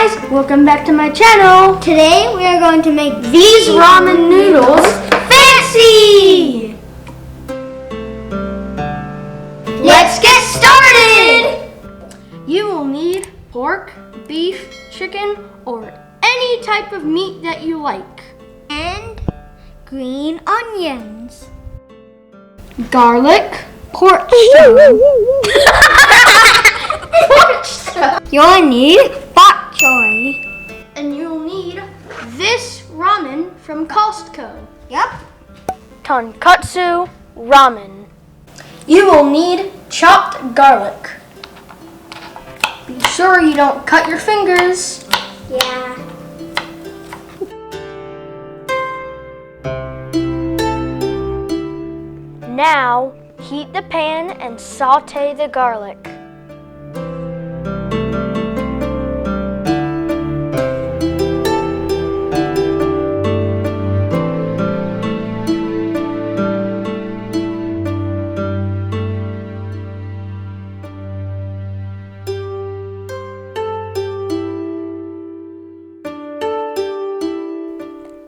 guys, welcome back to my channel. Today we are going to make these ramen noodles fancy. Let's get started. You will need pork, beef, chicken, or any type of meat that you like. And green onions. Garlic, pork stone. You'll need bok choy. And you'll need this ramen from Costco. Yep. Tonkotsu Ramen. You will need chopped garlic. Be sure you don't cut your fingers. Yeah. Now, heat the pan and saute the garlic.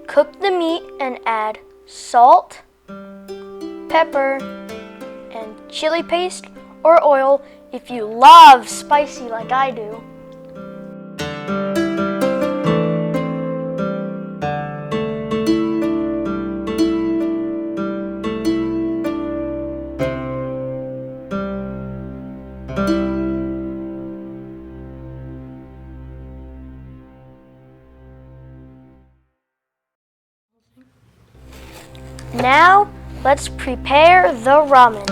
Cook the meat and add salt, pepper, and chili paste or oil if you love spicy like I do. Now, let's prepare the ramen.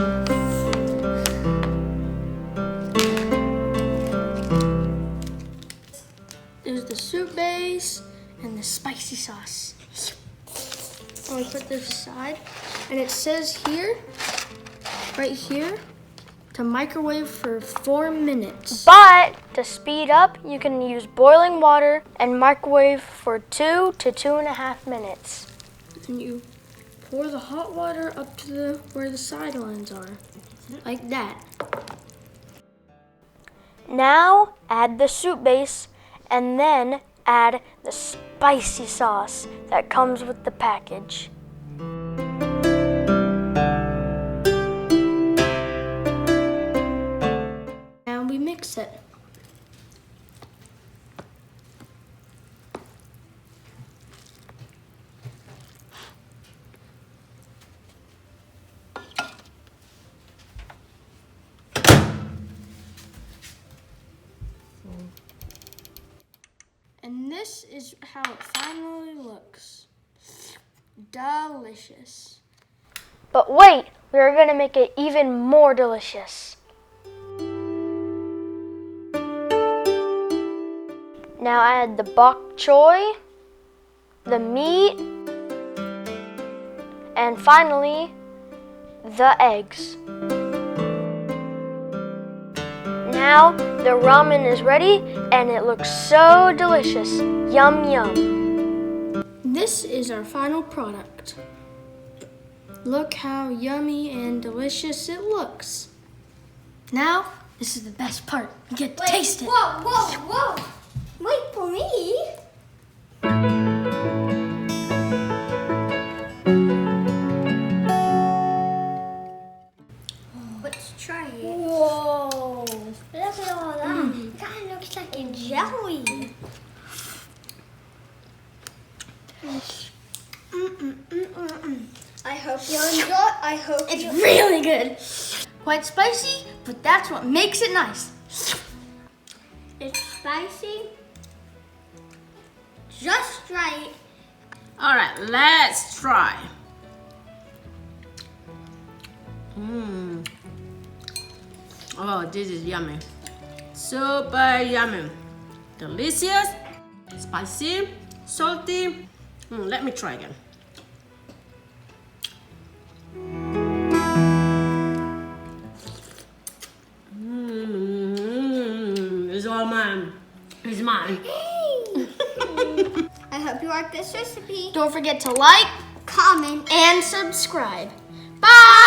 There's the soup base and the spicy sauce. I'm gonna put this aside. And it says here, right here, to microwave for 4 minutes. But to speed up, you can use boiling water and microwave for 2 to 2.5 minutes. And you pour the hot water up to where the sidelines are, like that. Now add the soup base and then add the spicy sauce that comes with the package. And we mix it. And this is how it finally looks. Delicious. But wait, we're gonna make it even more delicious. Now add the bok choy, the meat, and finally, the eggs. Now the ramen is ready and it looks so delicious. Yum, yum. This is our final product. Look how yummy and delicious it looks. Now, this is the best part. You get to taste it. Whoa, whoa, whoa. Wait for me. Let's try it. Whoa. Look at all that. It kind of looks like a jelly. I hope you enjoy. It's really good. Quite spicy, but that's what makes it nice. It's spicy. Just right. All right, let's try. Oh, this is yummy. Super yummy. Delicious, spicy, salty. Let me try again. It's all mine. It's mine. I hope you like this recipe. Don't forget to like, Comment, and subscribe. Bye!